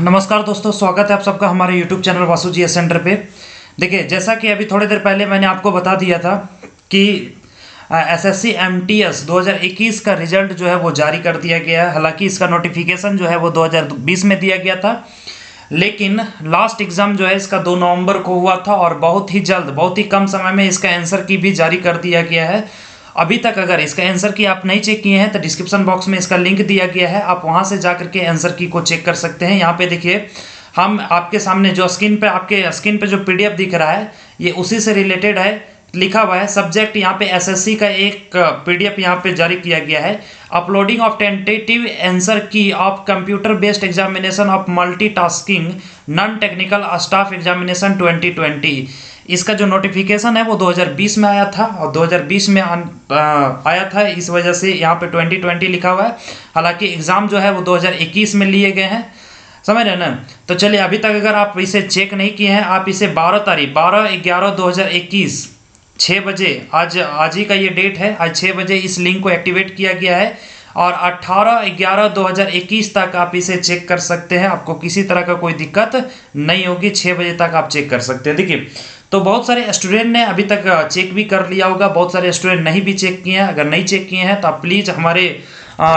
नमस्कार दोस्तों, स्वागत है आप सबका हमारे YouTube चैनल वासु जी सेंटर पे। देखिए, जैसा कि अभी थोड़ी देर पहले मैंने आपको बता दिया था कि एसएससी एमटीएस 2021 का रिजल्ट जो है वो जारी कर दिया गया है। हालांकि इसका नोटिफिकेशन जो है वो 2020 में दिया गया था, लेकिन लास्ट एग्ज़ाम जो है इसका 2 नवंबर को हुआ था और बहुत ही जल्द, बहुत ही कम समय में इसका आंसर की भी जारी कर दिया गया है। अभी तक अगर इसका आंसर की आप नहीं चेक किए हैं तो डिस्क्रिप्शन बॉक्स में इसका लिंक दिया गया है, आप वहां से जाकर के आंसर की को चेक कर सकते हैं। यहाँ पे देखिए, हम आपके सामने जो आपके स्क्रीन पे जो पीडीएफ दिख रहा है ये उसी से रिलेटेड है, लिखा हुआ है सब्जेक्ट। यहाँ पे एसएससी का एक पीडीएफ यहाँ पे जारी किया गया है, अपलोडिंग ऑफ टेंटेटिव आंसर की of computer based examination of multitasking non technical staff examination 2020। इसका जो नोटिफिकेशन है वो 2020 में आया था और 2020 में आया था, इस वजह से यहाँ पे 2020 लिखा हुआ है। हालांकि एग्ज़ाम जो है वो 2021 में लिए गए हैं, समझ रहे हैं ना। तो चलिए, अभी तक अगर आप इसे चेक नहीं किए हैं, आप इसे 12/11/2021 6 बजे, आज ही का ये डेट है, आज 6 बजे इस लिंक को एक्टिवेट किया गया है और 18/11/2021 तक आप इसे चेक कर सकते हैं। आपको किसी तरह का कोई दिक्कत नहीं होगी, 6 बजे तक आप चेक कर सकते हैं। देखिए, तो बहुत सारे स्टूडेंट ने अभी तक चेक भी कर लिया होगा, बहुत सारे स्टूडेंट नहीं भी चेक किए हैं। अगर नहीं चेक किए हैं तो आप प्लीज़ हमारे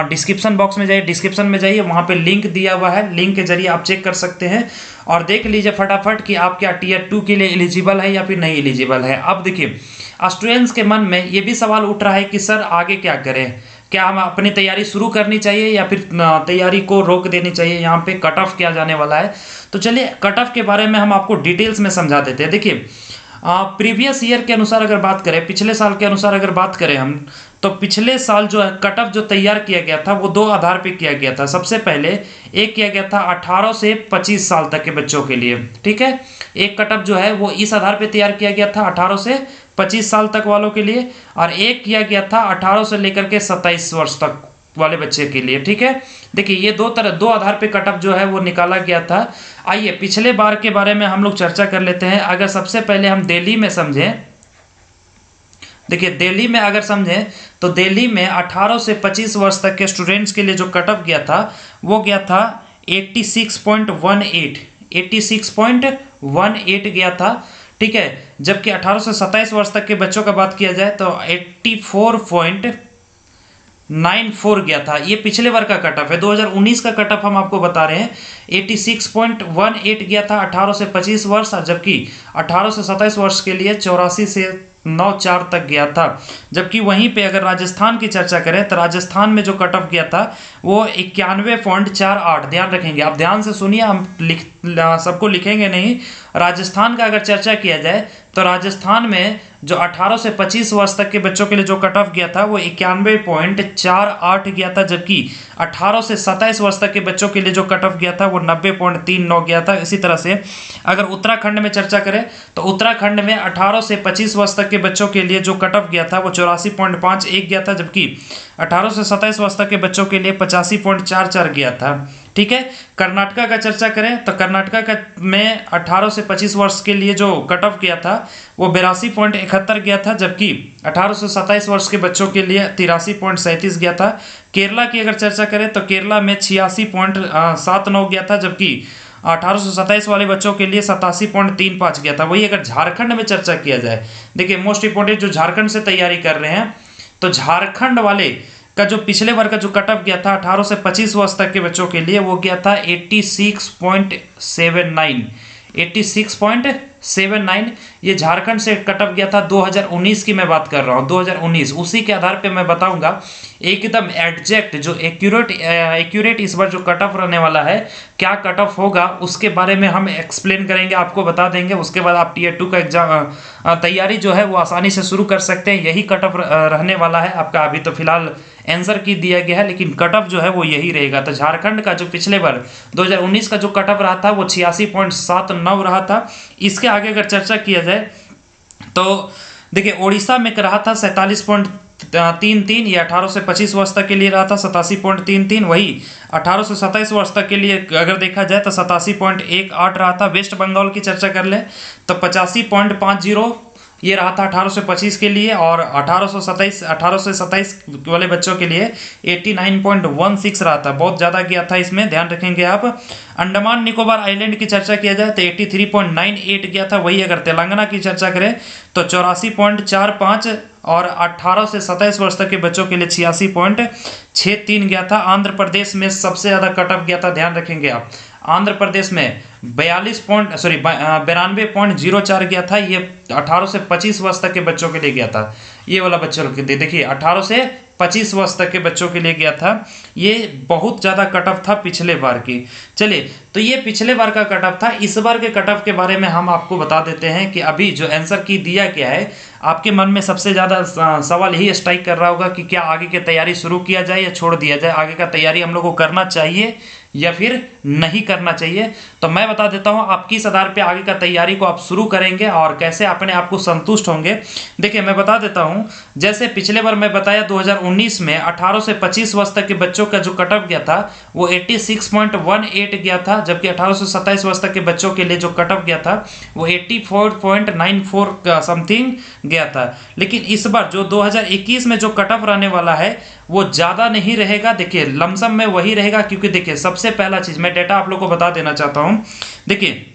डिस्क्रिप्शन बॉक्स में जाइए, डिस्क्रिप्शन में जाइए, वहाँ पे लिंक दिया हुआ है, लिंक के जरिए आप चेक कर सकते हैं और देख लीजिए फटाफट कि आप क्या टियर 2 के लिए एलिजिबल है या फिर नहीं एलिजिबल है। अब देखिए, स्टूडेंट्स के मन में ये भी सवाल उठ रहा है कि सर आगे क्या करें, क्या हम अपनी तैयारी शुरू करनी चाहिए या फिर तैयारी को रोक देनी चाहिए, यहाँ पे कट ऑफ क्या जाने वाला है। तो चलिए, कट ऑफ के बारे में हम आपको डिटेल्स में समझा देते हैं। देखिए, प्रीवियस ईयर के अनुसार अगर बात करें, पिछले साल के अनुसार अगर बात करें हम, तो पिछले साल जो है कट ऑफ जो तैयार किया गया था वो 2 आधार पे किया गया था। सबसे पहले एक किया गया था 18 से 25 साल तक के बच्चों के लिए, ठीक है। एक कट ऑफ जो है वो इस आधार पे तैयार किया गया था 18 से 25 साल तक वालों के लिए, और एक किया गया था 18 से लेकर के 27 वर्ष तक वाले बच्चे के लिए, ठीक है। देखिए, ये दो आधार पे कट ऑफ जो है वो निकाला गया था। आइए पिछले बार के बारे में हम लोग चर्चा कर लेते हैं। अगर सबसे पहले हम दिल्ली में समझें, देखिए दिल्ली में अगर समझें तो दिल्ली में 18 से 25 वर्ष तक के स्टूडेंट्स के लिए जो कट ऑफ गया था वो गया था 86.18 गया था, ठीक है। जबकि 18 से 27 वर्ष तक के बच्चों का बात किया जाए तो 84.94 गया था। ये पिछले बार का कट ऑफ है, 2019 का कट ऑफ हम आपको बता रहे हैं। 86.18 गया था 18 से 25 वर्ष, और जबकि 18 से 27 वर्ष के लिए 84 से 94 तक गया था। जबकि वहीं पे अगर राजस्थान की चर्चा करें तो राजस्थान में जो कट ऑफ गया था वो 91.48, ध्यान रखेंगे, आप ध्यान से सुनिए, हम सबको लिखेंगे नहीं। राजस्थान का अगर चर्चा किया जाए तो राजस्थान में जो 18 से 25 वर्ष तक के बच्चों के लिए जो कट ऑफ गया था वो 91.48 गया था, जबकि 18 से 27 वर्ष तक के बच्चों के लिए जो कट ऑफ गया था वो 90.39 गया था। इसी तरह से अगर उत्तराखंड में चर्चा करें तो उत्तराखंड में 18 से 25 वर्ष तक के बच्चों के लिए जो कट ऑफ गया था वो 84.51 गया था, जबकि 18 से 27 वर्ष तक के बच्चों के लिए 85.44 गया था, ठीक है। कर्नाटका का चर्चा करें तो कर्नाटका का में 18 से 25 वर्ष के लिए जो कट ऑफ गया था वो 82.71 गया था, जबकि 18 से 27 वर्ष के बच्चों के लिए 83.37 गया था। केरला की अगर चर्चा करें तो केरला में 86.79 गया था, जबकि 18 से 27 वाले बच्चों के लिए 87.35 गया था। वही अगर झारखंड में चर्चा किया जाए, देखिए मोस्ट इंपॉर्टेंट, जो झारखंड से तैयारी कर रहे हैं तो झारखंड वाले का जो पिछले बार का जो कट ऑफ गया था 18 से 25 वर्ष तक के बच्चों के लिए वो गया था 86.79। ये झारखंड से कट ऑफ गया था 2019 की मैं बात कर रहा हूँ, 2019। उसी के आधार पे मैं बताऊंगा एकदम एग्जैक्ट, जो एक्यूरेट इस बार जो कट ऑफ रहने वाला है, क्या कट ऑफ होगा उसके बारे में हम एक्सप्लेन करेंगे, आपको बता देंगे। उसके बाद आप टियर 2 का एग्जाम तैयारी जो है वो आसानी से शुरू कर सकते हैं। यही कट ऑफ रहने वाला है आपका। अभी तो फिलहाल आंसर की दिया गया है, लेकिन कट ऑफ जो है वो यही रहेगा। तो झारखंड का जो पिछले बार 2019 का जो कट ऑफ रहा था वो 86.79 रहा था। इसके आगे अगर चर्चा किया जाए तो देखिए, उड़ीसा में रहा था 47.33, ये 18 से 25 वर्ष तक के लिए रहा था 87.33। वही 18 से 27 वर्ष तक के लिए अगर देखा जाए तो 87.18 रहा था। वेस्ट बंगाल की चर्चा कर ले तो 85.50, ये रहा था 1825 के लिए, और 1827 वाले बच्चों के लिए 89.16 रहा था, बहुत ज़्यादा गया था इसमें, ध्यान रखेंगे आप। अंडमान निकोबार आइलैंड की चर्चा किया जाए तो 83.98 गया था, वही अगर तेलंगाना की चर्चा करें तो 84.45, और 18 से 27 वर्ष तक के बच्चों के लिए 86.63 गया था। आंध्र प्रदेश में सबसे ज़्यादा कट ऑफ गया था, ध्यान रखेंगे आप। आंध्र प्रदेश में 92.04 गया था, ये 18 से 25 वर्ष तक के बच्चों के लिए गया था। ये वाला बच्चों के लिए देखिए 18 से 25 वर्ष तक के बच्चों के लिए गया था। ये बहुत ज़्यादा कट ऑफ था पिछले बार की। चलिए, तो ये पिछले बार का कट ऑफ था। इस बार के कट ऑफ के बारे में हम आपको बता देते हैं कि अभी जो आंसर की दिया गया है, आपके मन में सबसे ज़्यादा सवाल यही स्ट्राइक कर रहा होगा कि क्या आगे की तैयारी शुरू किया जाए या छोड़ दिया जाए, आगे का तैयारी हम लोग को करना चाहिए या फिर नहीं करना चाहिए। तो मैं बता देता हूं आप किस आधार पे आगे का तैयारी को आप शुरू करेंगे और कैसे अपने आप को संतुष्ट होंगे। देखिए, मैं बता देता हूं, जैसे पिछले बार मैं बताया 2019 में 18 से 25 वर्ष तक के बच्चों का जो कट ऑफ गया था वो 86.18 गया था, जबकि 18 से 27 वर्ष तक के बच्चों के लिए जो कट ऑफ गया था वो 84.94 समथिंग गया था। लेकिन इस बार जो 2021 में जो कट ऑफ रहने वाला है वो ज़्यादा नहीं रहेगा, देखिए लमसम में वही रहेगा। क्योंकि देखिए, सबसे पहला चीज़ मैं डेटा आप लोग को बता देना चाहता हूँ। देखिए,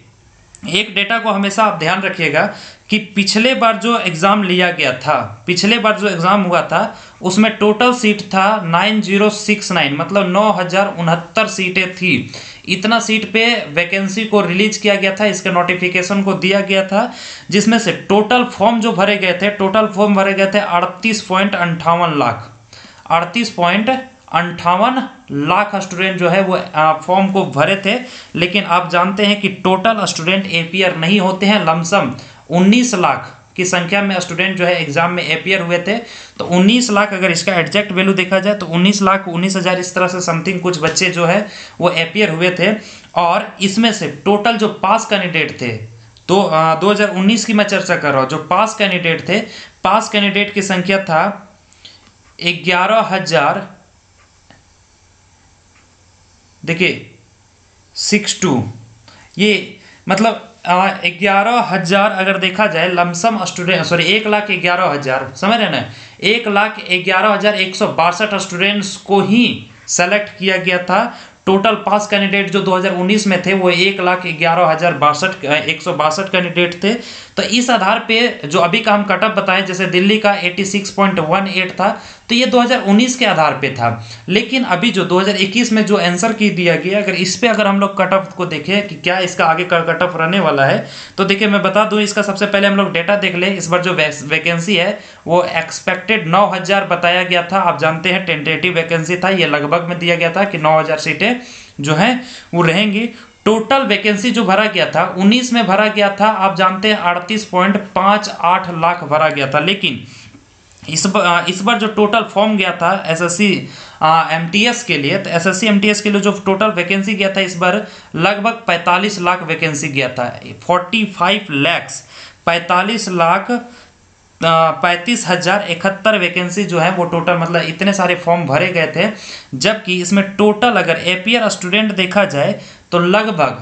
एक डेटा को हमेशा आप ध्यान रखिएगा कि पिछले बार जो एग्ज़ाम लिया गया था, पिछले बार जो एग्ज़ाम हुआ था उसमें टोटल सीट था 9069, मतलब 9069 सीटें थी। इतना सीट पे वैकेंसी को रिलीज किया गया था, इसके नोटिफिकेशन को दिया गया था, जिसमें से टोटल फॉर्म जो भरे गए थे, टोटल फॉर्म भरे गए थे 38.58 लाख, 38.58 लाख स्टूडेंट जो है वो फॉर्म को भरे थे। लेकिन आप जानते हैं कि टोटल स्टूडेंट एपीयर नहीं होते हैं, लमसम 19 लाख की संख्या में स्टूडेंट जो है एग्जाम में एपीयर हुए थे। तो 19 लाख अगर इसका एग्जैक्ट वैल्यू देखा जाए तो 19,19,000 इस तरह से समथिंग कुछ बच्चे जो है वो एपीयर हुए थे। और इसमें से टोटल जो पास कैंडिडेट थे, तो 2019 की मैं चर्चा कर रहा हूँ, जो पास कैंडिडेट थे, पास कैंडिडेट की संख्या था 11,000, देखिए 62, ये मतलब 11,000 अगर देखा जाए लमसम स्टूडेंट, सॉरी 1,11,000, समझ रहे ना, 1,11,162 स्टूडेंट्स को ही सेलेक्ट किया गया था। टोटल पास कैंडिडेट जो 2019 में थे वो 1,11,162 कैंडिडेट थे। तो इस आधार पे जो अभी का हम कट ऑफ बताएं, जैसे दिल्ली का 86.18 था, तो ये 2019 के आधार पे था। लेकिन अभी जो 2021 में जो आंसर की दिया गया, अगर इस पे अगर हम लोग कट ऑफ को देखें कि क्या इसका आगे का कट ऑफ रहने वाला है, तो देखिए मैं बता दूं, इसका सबसे पहले हम लोग डेटा देख लें। इस बार जो वैकेंसी है वो एक्सपेक्टेड 9,000 बताया गया था। आप जानते हैं टेंटेटिव वैकेंसी था, ये लगभग में दिया गया था कि 9,000 सीटें जो हैं वो रहेंगी। टोटल वैकेंसी जो भरा गया था 19 में भरा गया था, आप जानते हैं 38.58 लाख भरा गया था। लेकिन इस बार जो टोटल फॉर्म गया था एसएससी एमटीएस के लिए, तो एसएससी एमटीएस के लिए जो टोटल वैकेंसी गया था इस बार लगभग 45 लाख वैकेंसी गया था, 45 लैक्स, 35,071 वैकेंसी जो है वो टोटल, मतलब इतने सारे फॉर्म भरे गए थे। जबकि इसमें टोटल अगर एपीयर स्टूडेंट देखा जाए तो लगभग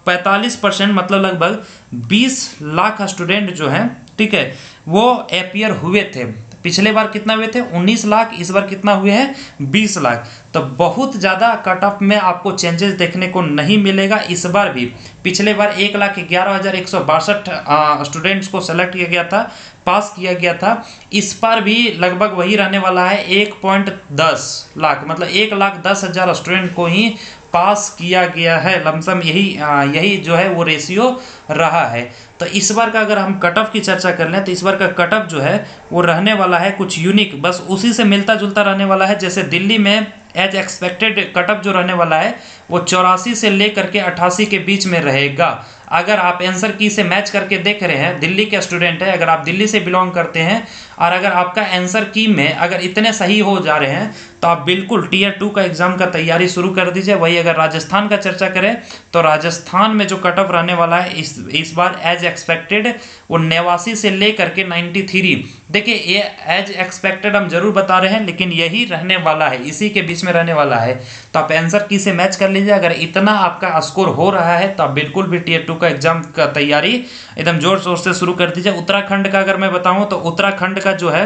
45%, मतलब लगभग 20 लाख स्टूडेंट जो हैं, ठीक है, वो एपीयर हुए थे। पिछले बार कितना हुए थे? 19 लाख, इस बार कितना हुए हैं? 20 लाख। तो बहुत ज़्यादा कट ऑफ में आपको चेंजेस देखने को नहीं मिलेगा इस बार भी। पिछले बार 1,11,162 स्टूडेंट्स को सेलेक्ट किया गया था, पास किया गया था। इस बार भी लगभग वही रहने वाला है, 1.10 लाख, मतलब 1,10,000 स्टूडेंट को ही पास किया गया है। लमसम यही जो है वो रेशियो रहा है। तो इस बार का अगर हम कट ऑफ की चर्चा कर लें तो इस बार का कट ऑफ जो है वो रहने वाला है कुछ यूनिक, बस उसी से मिलता जुलता रहने वाला है। जैसे दिल्ली में एज एक्सपेक्टेड कट ऑफ जो रहने वाला है वो 84 से लेकर के 88 के बीच में रहेगा। अगर आप आंसर की से मैच करके देख रहे हैं, दिल्ली के स्टूडेंट है, अगर आप दिल्ली से बिलोंग करते हैं और अगर आपका आंसर की में अगर इतने सही हो जा रहे हैं तो आप बिल्कुल टीयर 2 का एग्जाम का तैयारी शुरू कर दीजिए। वही अगर राजस्थान का चर्चा करें तो राजस्थान में जो कट ऑफ रहने वाला है इस बार एज एक्सपेक्टेड वो 89 से लेकर के 93। देखिए ये एज एक्सपेक्टेड हम जरूर बता रहे हैं, लेकिन यही रहने वाला है, इसी के बीच में रहने वाला है। तो आप आंसर की से मैच कर लीजिए। अगर इतना आपका स्कोर हो रहा है तो आप बिल्कुल भी टीयर 2 ग्रुप का एग्जाम का तैयारी एकदम जोर शोर से शुरू कर दीजिए। उत्तराखंड का अगर मैं बताऊं तो उत्तराखंड का जो है,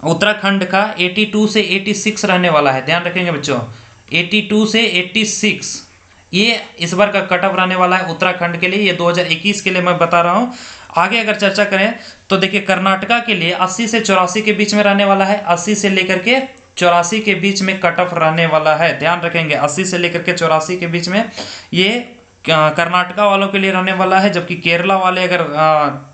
उत्तराखंड का 82 से 86 रहने वाला है, ध्यान रखेंगे बच्चों, 82 से 86 ये इस बार का कट ऑफ रहने वाला है उत्तराखंड के लिए। ये 2021 के लिए मैं बता रहा हूँ। आगे अगर चर्चा करें तो देखिए कर्नाटका के लिए 80 से 84 के बीच में रहने वाला है, 80 से लेकर के 84 के बीच में कट ऑफ रहने वाला है, ध्यान रखेंगे 80 से लेकर के 84 के बीच में ये कर्नाटका वालों के लिए रहने वाला है। जबकि केरला वाले अगर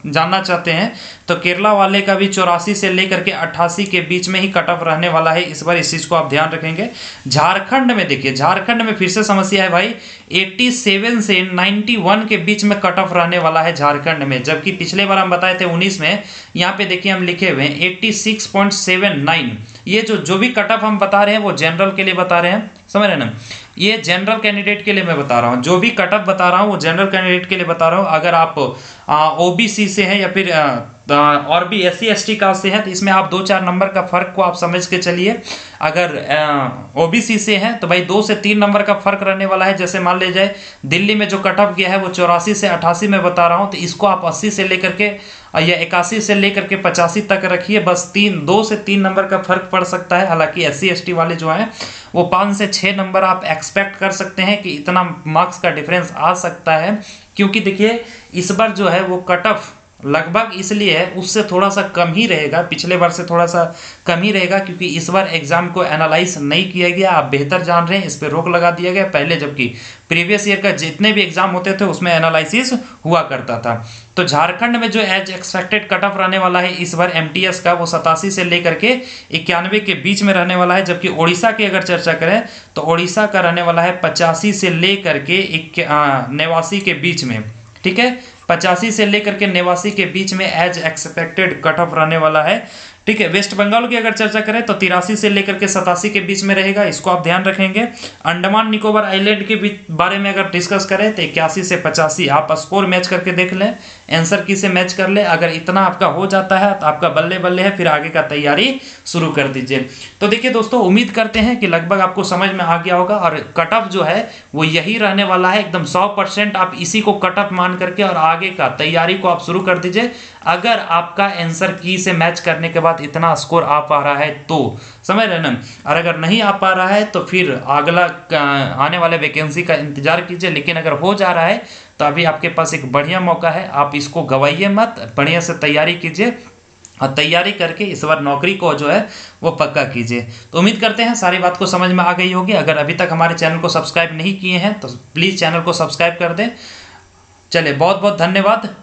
जानना चाहते हैं तो केरला वाले का भी 84 से लेकर के 88 के बीच में ही कट ऑफ रहने वाला है इस बार, इस चीज़ को आप ध्यान रखेंगे। झारखंड में देखिए, झारखंड में फिर से समस्या है भाई, 87 से 91 के बीच में कट ऑफ रहने वाला है झारखंड में। जबकि पिछले बार हम बताए थे 19 में, यहाँ पे देखिए हम लिखे हुए हैं 86.79। ये जो भी कट ऑफ हम बता रहे हैं वो जनरल के लिए बता रहे हैं, समझ रहे हैं ना, ये जनरल कैंडिडेट के लिए मैं बता रहा हूँ। जो भी कट ऑफ बता रहा हूँ वो जनरल कैंडिडेट के लिए बता रहा हूँ। अगर आप ओबीसी से हैं या फिर और भी SC ST कास्ट से हैं तो इसमें आप 2-4 नंबर का फर्क को आप समझ के चलिए। अगर ओबीसी से हैं तो भाई 2 से 3 नंबर का फर्क रहने वाला है। जैसे मान ले जाए दिल्ली में जो कट ऑफ गया है वो 84 से 88 में बता रहा हूँ, तो इसको आप 80 से लेकर के या 81 से लेकर के 85 तक रखिए, बस 2 से 3 नंबर का फर्क पड़ सकता है। हालांकि SC ST वाले जो हैं वो 5 से 6 नंबर आप एक्सपेक्ट कर सकते हैं कि इतना मार्क्स का डिफरेंस आ सकता है, क्योंकि देखिए इस बार जो है वो कट ऑफ लगभग इसलिए है उससे थोड़ा सा कम ही रहेगा, पिछले बार से थोड़ा सा कम ही रहेगा, क्योंकि इस बार एग्जाम को एनालाइज नहीं किया गया। आप बेहतर जान रहे हैं, इस पर रोक लगा दिया गया पहले, जबकि प्रीवियस ईयर का जितने भी एग्जाम होते थे उसमें एनालिसिस हुआ करता था। तो झारखंड में जो एज एक्सपेक्टेड कट ऑफ रहने वाला है इस बार MTS का वो 87 से लेकर के 91 के बीच में रहने वाला है। जबकि ओडिशा की अगर चर्चा करें तो ओडिशा का रहने वाला है 85 से लेकर के 89 के बीच में, ठीक है, 85 से लेकर के 89 के बीच में एज एक्सपेक्टेड कट ऑफ रहने वाला है, ठीक है। वेस्ट बंगाल की अगर चर्चा करें तो 83 से लेकर के 87 के बीच में रहेगा, इसको आप ध्यान रखेंगे। अंडमान निकोबार आइलैंड के बारे में अगर डिस्कस करें तो 81 से 85 आप स्कोर मैच करके देख लें, आंसर की से मैच कर ले। अगर इतना आपका हो जाता है तो आपका बल्ले बल्ले है, फिर आगे का तैयारी शुरू कर दीजिए। तो देखिए दोस्तों, उम्मीद करते हैं कि लगभग आपको समझ में आ गया होगा और कट ऑफ जो है वो यही रहने वाला है, एकदम 100% आप इसी को कट ऑफ मान करके और आगे का तैयारी को आप शुरू कर दीजिए। अगर आपका आंसर की से मैच करने के बाद इतना स्कोर आ पा रहा है तो समझ रहे ना, और अगर नहीं आ पा रहा है तो फिर अगला आने वाले वैकेंसी का इंतजार कीजिए। लेकिन अगर हो जा रहा है तो अभी आपके पास एक बढ़िया मौका है, आप इसको गवाइए मत, बढ़िया से तैयारी कीजिए और तैयारी करके इस बार नौकरी को जो है वो पक्का कीजिए। तो उम्मीद करते हैं सारी बात को समझ में आ गई होगी। अगर अभी तक हमारे चैनल को सब्सक्राइब नहीं किए हैं तो प्लीज़ चैनल को सब्सक्राइब कर दें। चलिए, बहुत बहुत धन्यवाद।